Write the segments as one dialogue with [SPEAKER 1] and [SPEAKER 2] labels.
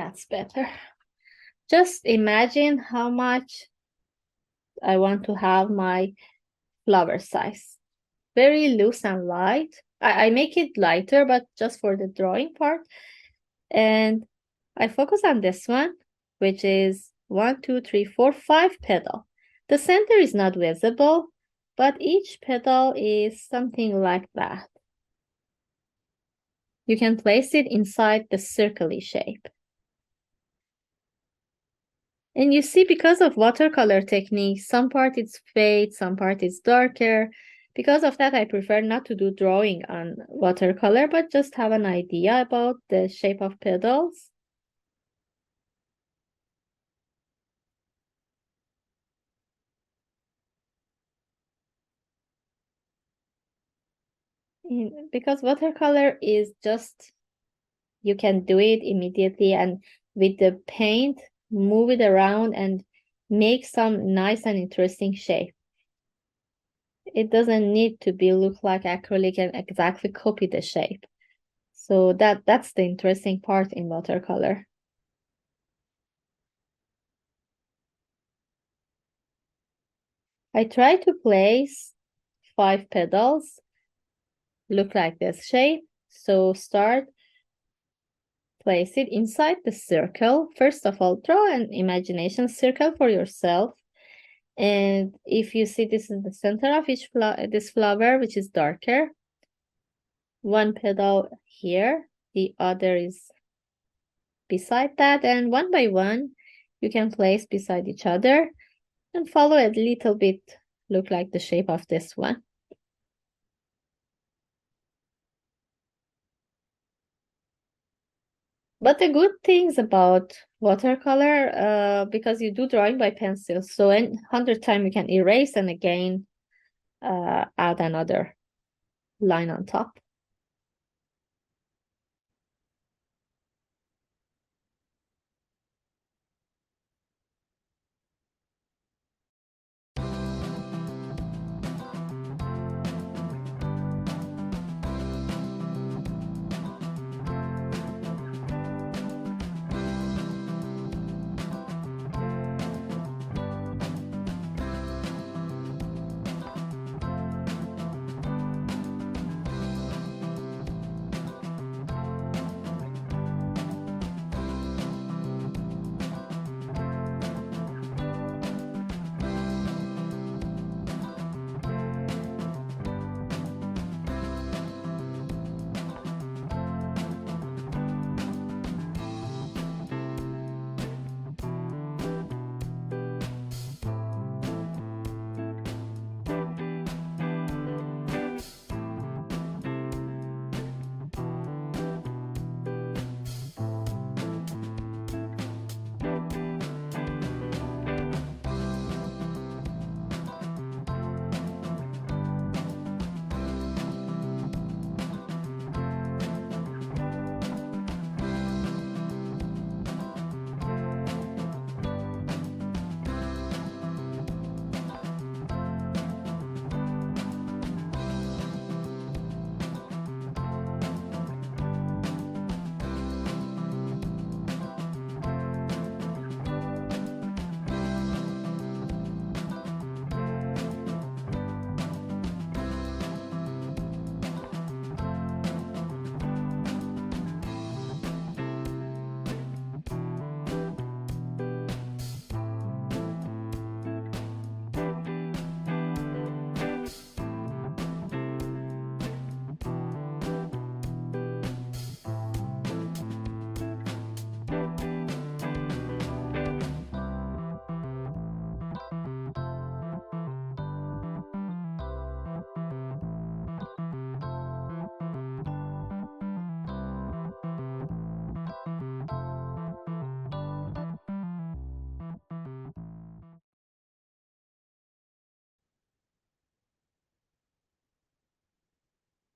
[SPEAKER 1] That's better. Just imagine how much I want to have my flower size. Very loose and light. I make it lighter, but just for the drawing part. And I focus on this one, which is 1, 2, 3, 4, 5 petal. The center is not visible, but each petal is something like that. You can place it inside the circle-y shape. And you see, because of watercolor technique, some part is fade, some part is darker. Because of that, I prefer not to do drawing on watercolor, but just have an idea about the shape of petals. Because watercolor is just, you can do it immediately, and with the paint, move it around and make some nice and interesting shape. It doesn't need to be look like acrylic and exactly copy the shape. So that's the interesting part in watercolor. I try to place 5 petals, look like this shape. So start, place it inside the circle. First of all, draw an imagination circle for yourself. And if you see, this is the center of each this flower, which is darker. One petal here, the other is beside that, and one by one, you can place beside each other and follow a little bit, look like the shape of this one. But the good things about watercolor, because you do drawing by pencil, so 100 times you can erase and again add another line on top.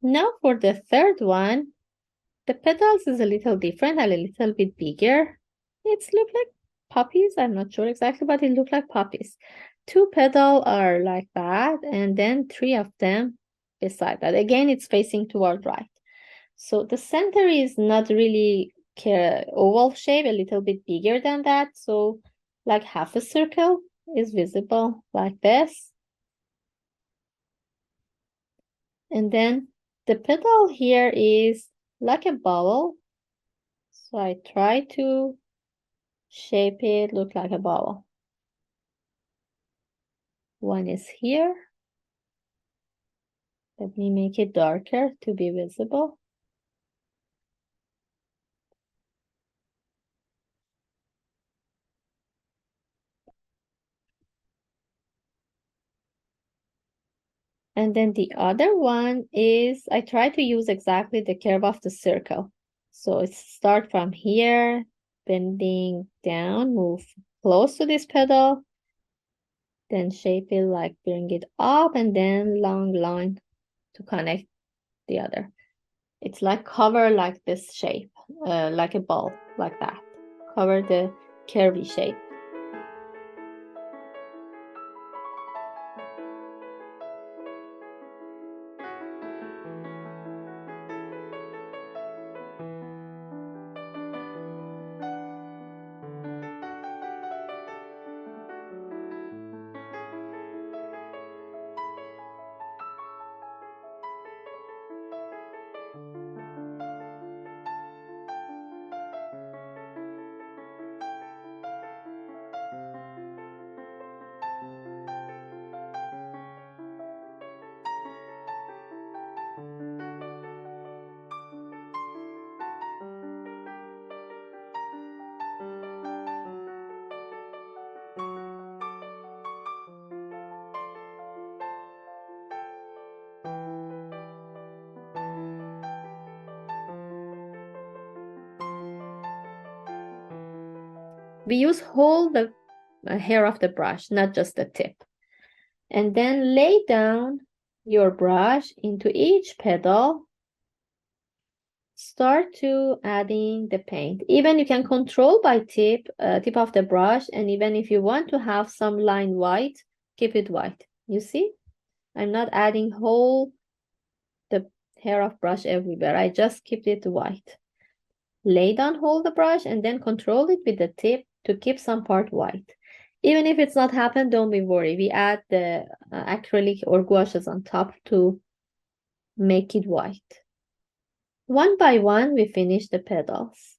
[SPEAKER 1] Now for the third one, the petals is a little different, a little bit bigger. It's look like poppies. I'm not sure exactly, but it look like poppies. 2 petals are like that, and then 3 of them beside that. Again, it's facing toward right. So the center is not really oval shape, a little bit bigger than that. So like half a circle is visible like this. And then the petal here is like a bubble. So I try to shape it, look like a bubble. One is here. Let me make it darker to be visible. And then the other one is, I try to use exactly the curve of the circle. So it start from here, bending down, move close to this petal, then shape it like bring it up, and then long line to connect the other. It's like cover like this shape, like a ball, like that. Cover the curvy shape. We use whole the hair of the brush, not just the tip. And then lay down your brush into each petal. Start to adding the paint. Even you can control by tip of the brush, and even if you want to have some line white, keep it white. You see? I'm not adding whole the hair of brush everywhere. I just keep it white. Lay down, hold the brush, and then control it with the tip to keep some part white. Even if it's not happened, don't be worried. We add the acrylic or gouaches on top to make it white. One by one, we finish the petals.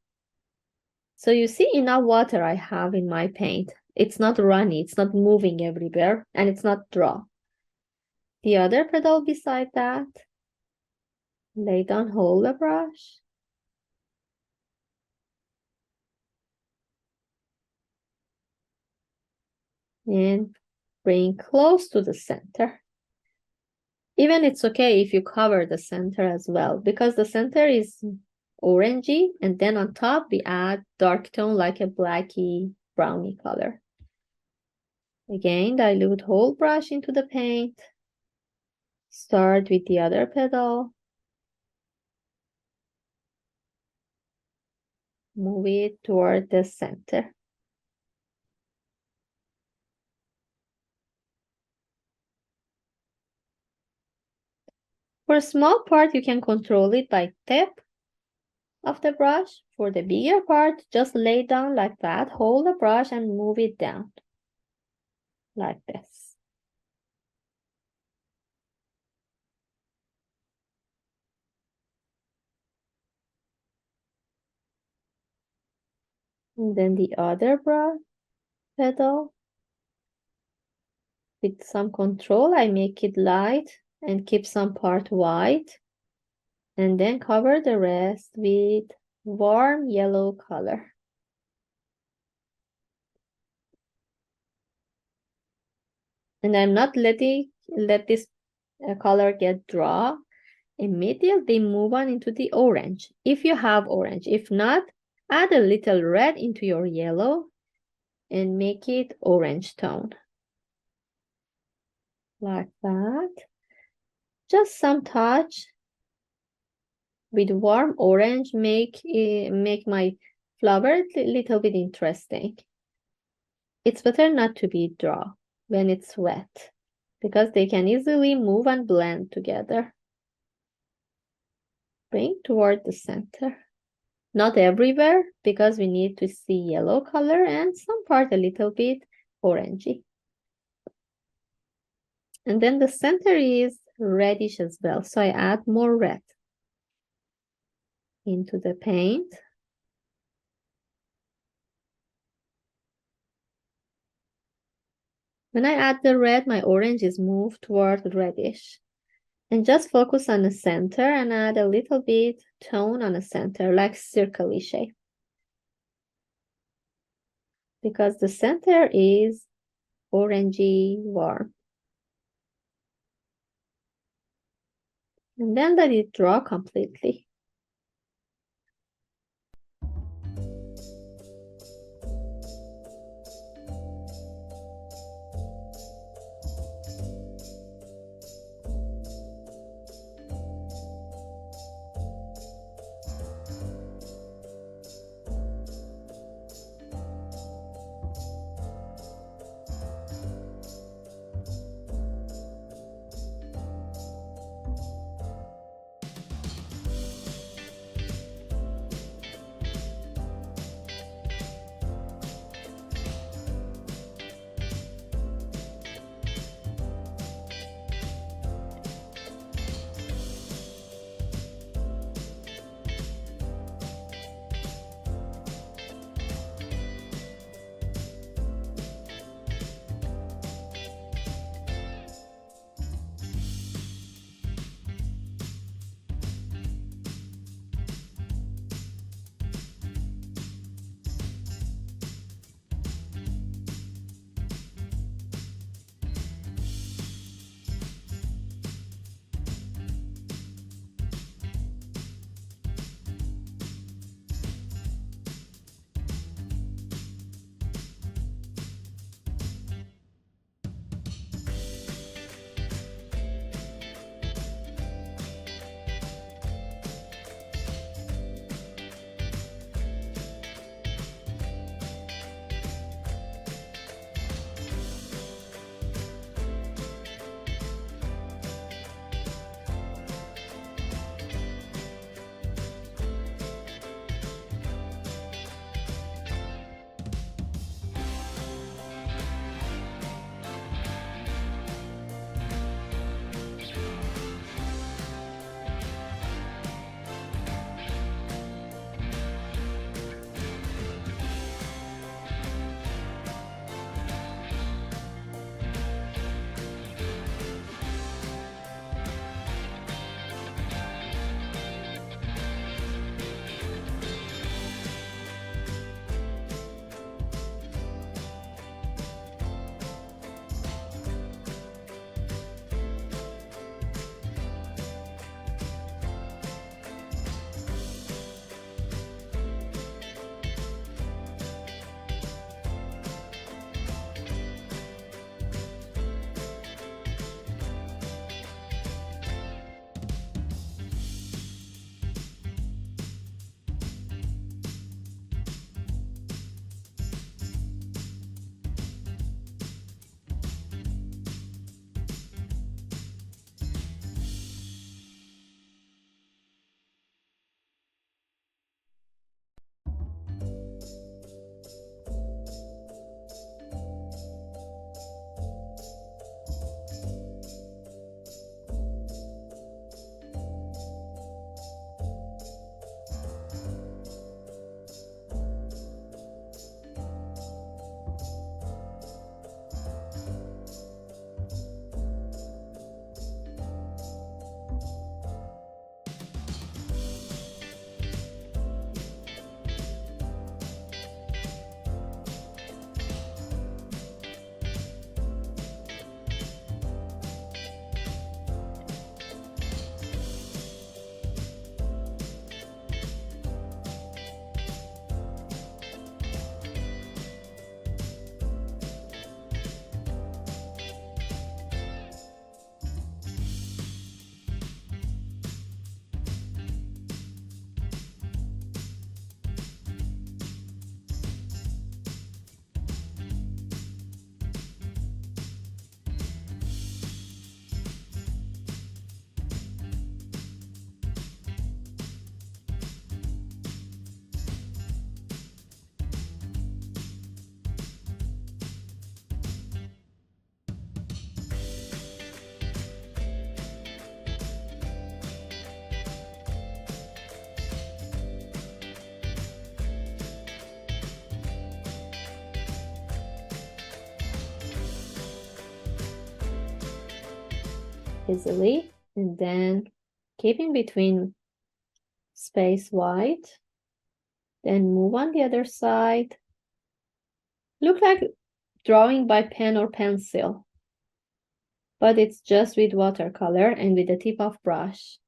[SPEAKER 1] So you see enough water I have in my paint. It's not runny, it's not moving everywhere, and it's not dry. The other petal beside that, lay down, hold the brush. And bring close to the center. Even it's okay if you cover the center as well, because the center is orangey, and then on top we add dark tone like a blacky browny color. Again, dilute whole brush into the paint. Start with the other petal. Move it toward the center. For a small part, you can control it by tip of the brush. For the bigger part, just lay down like that, hold the brush and move it down like this. And then the other brush petal. With some control, I make it light and keep some part white. And then cover the rest with warm yellow color. And I'm not let this color get dry. Immediately move on into the orange, if you have orange. If not, add a little red into your yellow and make it orange tone. Like that. Just some touch with warm orange make my flower a little bit interesting. It's better not to be dry when it's wet, because they can easily move and blend together. Bring toward the center. Not everywhere, because we need to see yellow color and some part a little bit orangey. And then the center is reddish as well, so I add more red into the paint. When I add the red, my orange is moved toward reddish. And just focus on the center and add a little bit tone on the center, like circle-y shape. Because the center is orangey warm. And then let it dry completely. easily, and then keeping between space white, then move on the other side. Look like drawing by pen or pencil, but it's just with watercolor and with the tip of brush.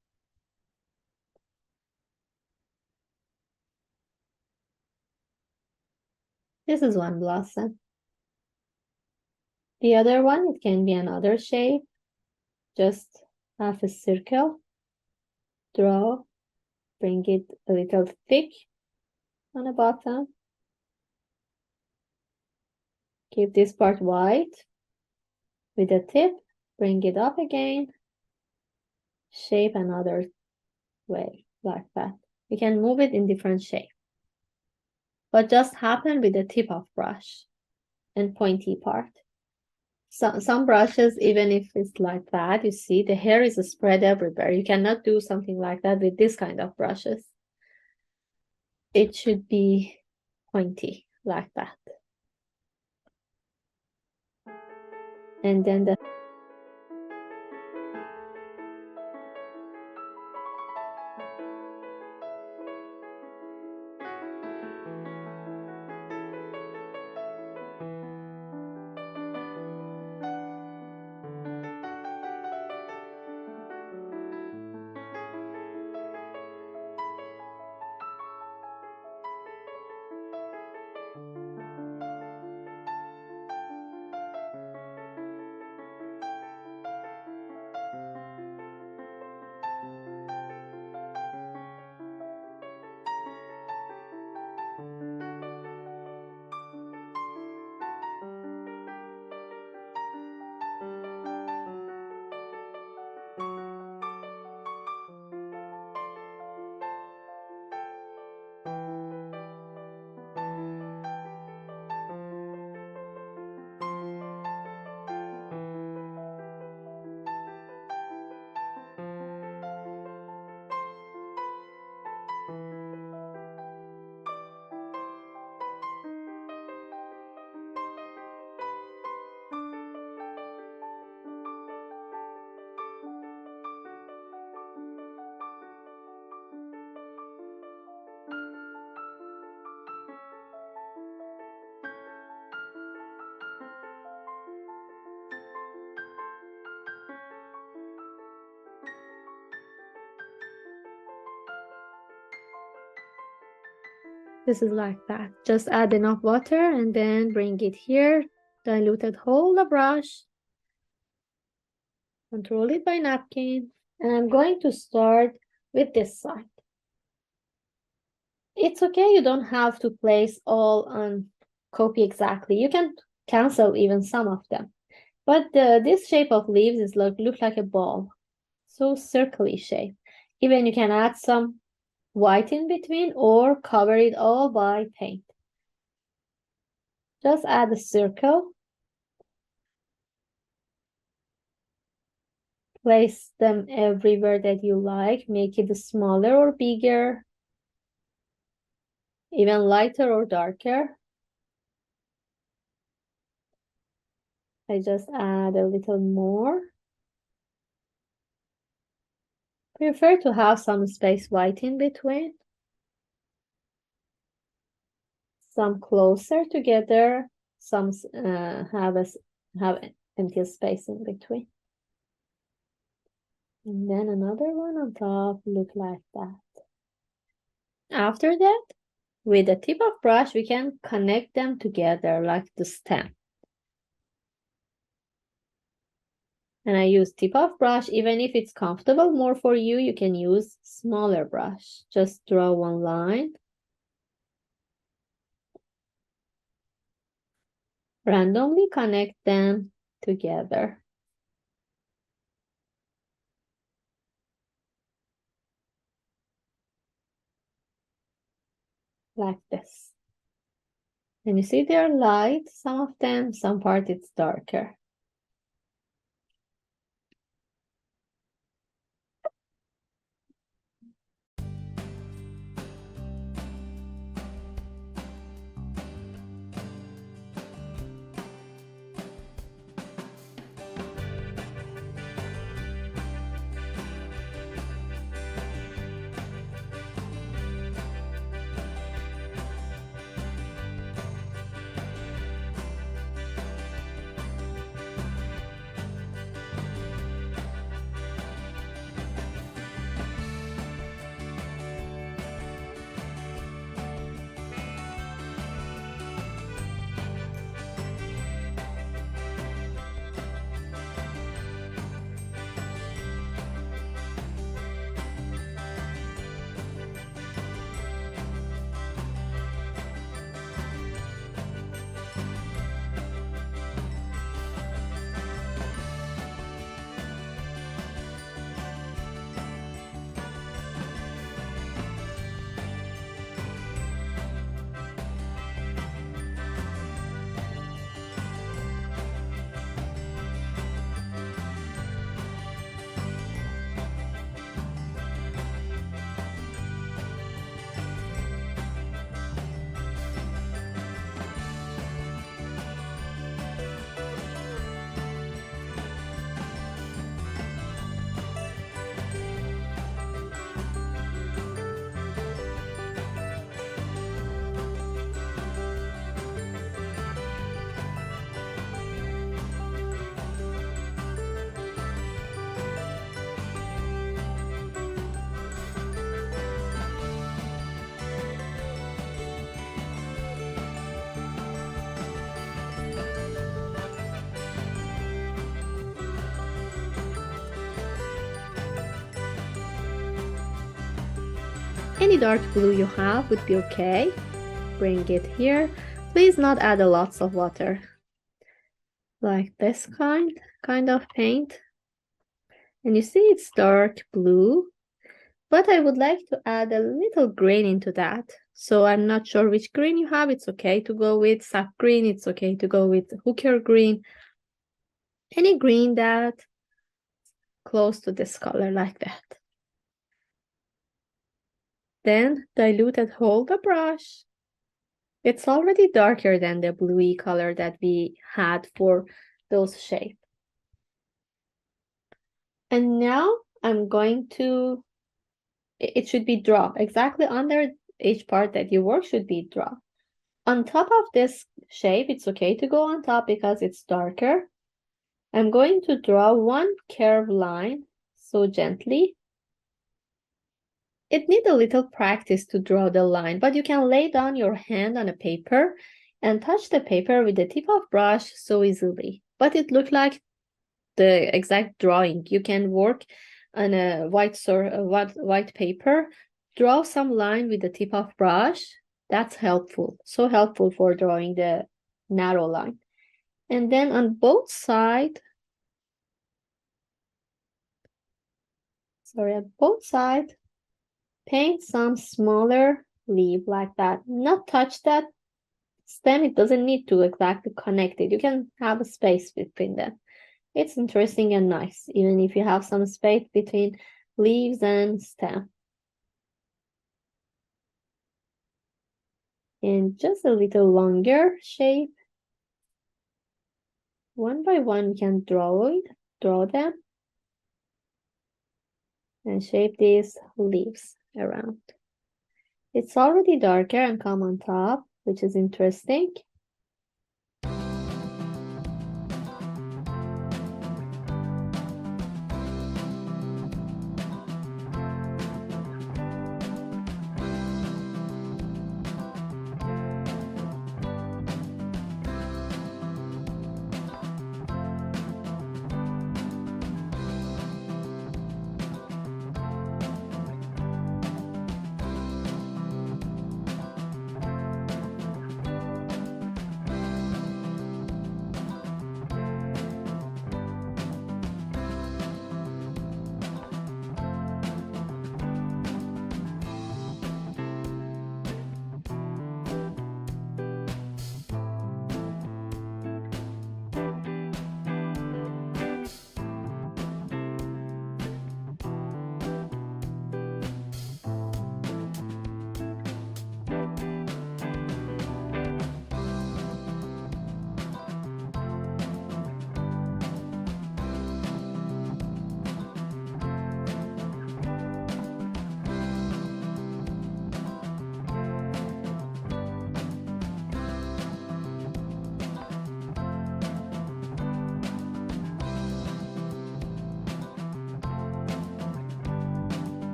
[SPEAKER 1] This is one blossom. The other one, it can be another shape. Just half a circle, draw, bring it a little thick on the bottom. Keep this part white. With the tip, bring it up again. Shape another way, like that. You can move it in different shape. But just happen with the tip of brush and pointy part. Some brushes, even if it's like that, you see the hair is spread everywhere. You cannot do something like that with this kind of brushes. It should be pointy like that. And then the this is like that. Just add enough water and then bring it here. Dilute it, hold the brush. Control it by napkin. And I'm going to start with this side. It's okay, you don't have to place all on copy exactly. You can cancel even some of them. But this shape of leaves is look like a ball. So circly shape. Even you can add some white in between or cover it all by paint. Just add a circle. Place them everywhere that you like. Make it smaller or bigger. Even lighter or darker. I just add a little more. Prefer to have some space white in between. Some closer together. Some have empty space in between. And then another one on top, look like that. After that, with the tip of brush, we can connect them together like the stem. And I use tip of brush. Even if it's comfortable more for you, you can use smaller brush. Just draw one line. Randomly connect them together. Like this. And you see they're light, some of them, some part it's darker. Any dark blue you have would be okay. Bring it here. Please not add a lots of water. Like this kind of paint. And you see it's dark blue, but I would like to add a little green into that. So I'm not sure which green you have. It's okay to go with sap green. It's okay to go with hooker green. Any green that close to this color like that. Then dilute and hold the brush. It's already darker than the bluey color that we had for those shapes. And now I'm going to, it should be draw. Exactly under each part that you work should be draw. On top of this shape, it's okay to go on top because it's darker. I'm going to draw one curved line, so gently. It needs a little practice to draw the line, but you can lay down your hand on a paper and touch the paper with the tip of brush so easily. But it looks like the exact drawing. You can work on a white paper, draw some line with the tip of brush. That's helpful, so helpful for drawing the narrow line. And then on both sides, paint some smaller leaf like that. Not touch that stem, it doesn't need to exactly connect it. You can have a space between them. It's interesting and nice, even if you have some space between leaves and stem. And just a little longer shape. One by one, we can draw them, and shape these leaves around. It's already darker and come on top, which is interesting.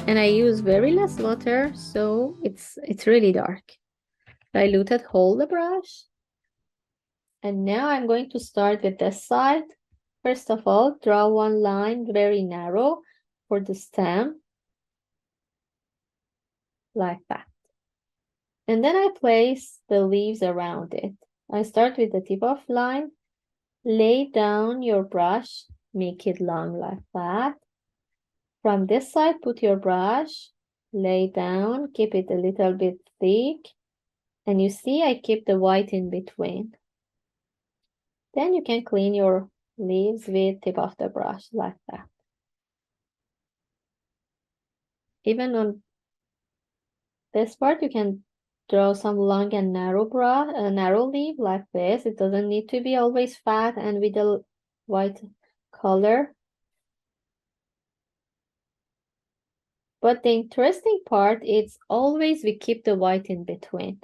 [SPEAKER 1] And I use very less water, so it's really dark. Diluted, hold the brush. And now I'm going to start with this side. First of all, draw one line very narrow for the stem, like that. And then I place the leaves around it. I start with the tip of line, lay down your brush, make it long like that. From this side, put your brush, lay down, keep it a little bit thick. And you see I keep the white in between. Then you can clean your leaves with tip of the brush like that. Even on this part, you can draw some long and narrow leaf like this. It doesn't need to be always fat and with a white color. But the interesting part is always we keep the white in between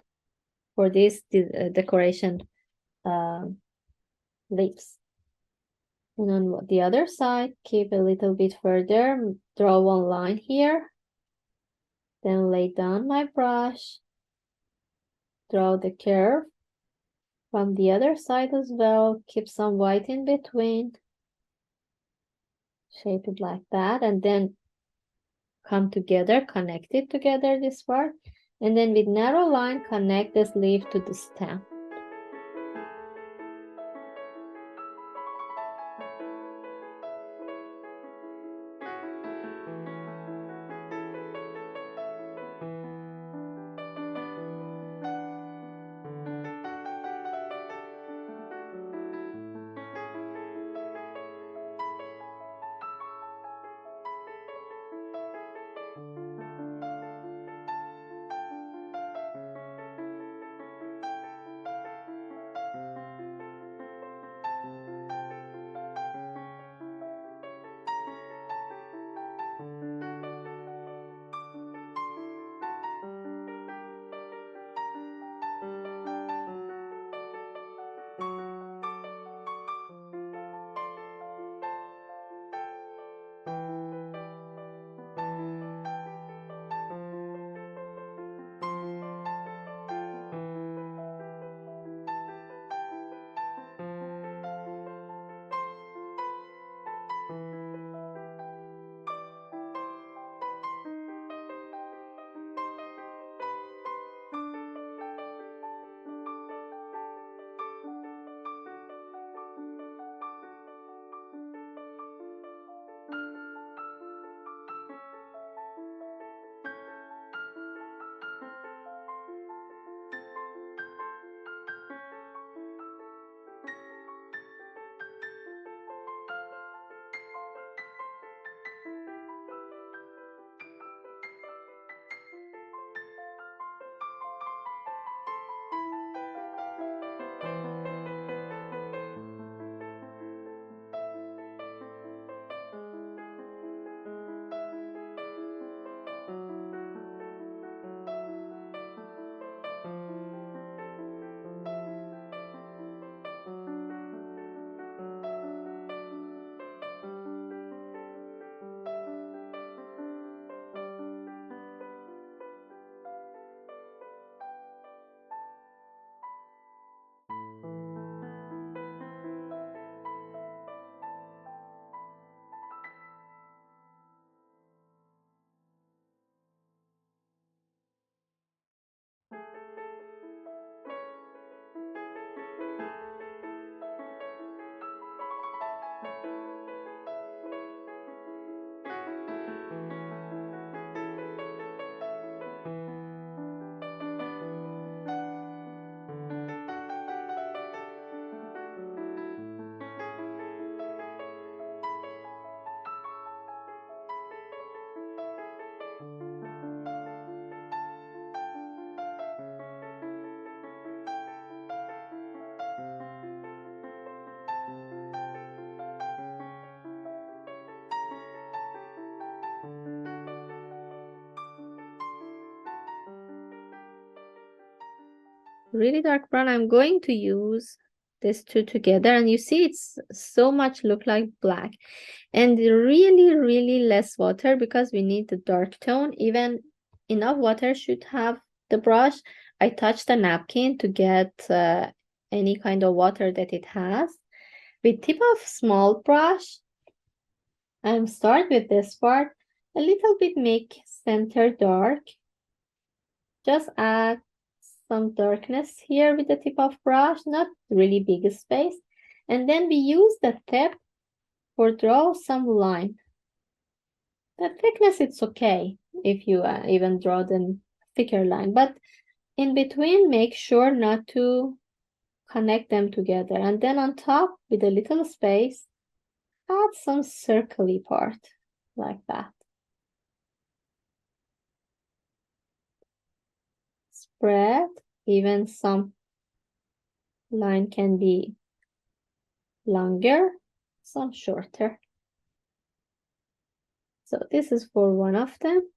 [SPEAKER 1] for this decoration leaves. And on the other side, keep a little bit further, draw one line here, then lay down my brush, draw the curve from the other side as well. Keep some white in between. Shape it like that, and then come together, connect it together, this part, and then with narrow line connect this leaf to the stem. Really dark brown. I'm going to use these two together, and you see it's so much look like black, and really less water because we need the dark tone. Even enough water should have the brush. I touched the napkin to get any kind of water that it has. With tip of small brush, I'm start with this part, a little bit make center dark. Just add some darkness here with the tip of brush, not really big space. And then we use the tip for draw some line. The thickness, it's okay if you even draw the thicker line, but in between, make sure not to connect them together. And then on top, with a little space, add some circly part like that. Spread, even some line can be longer, some shorter. So this is for one of them.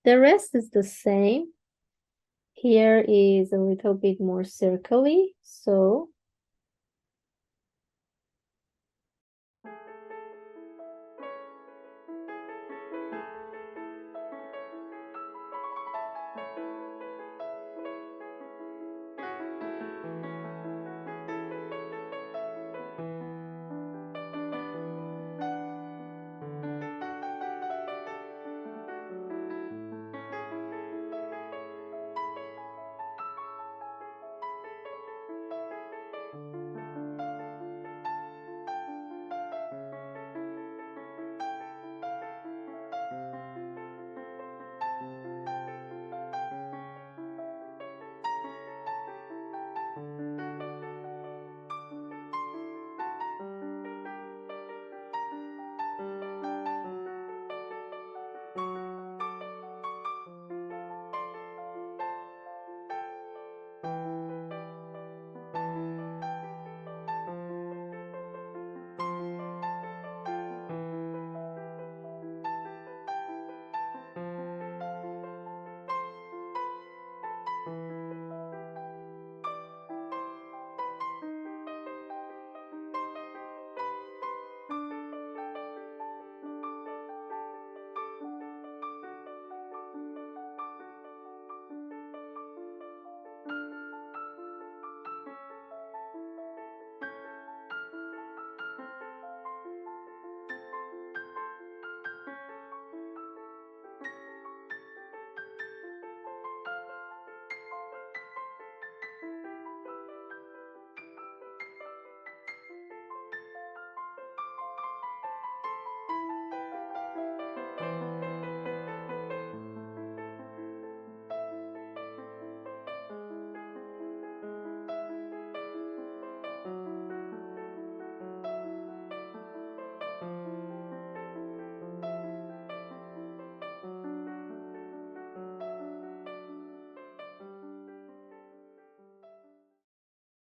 [SPEAKER 1] The rest is the same. Here is a little bit more circly, so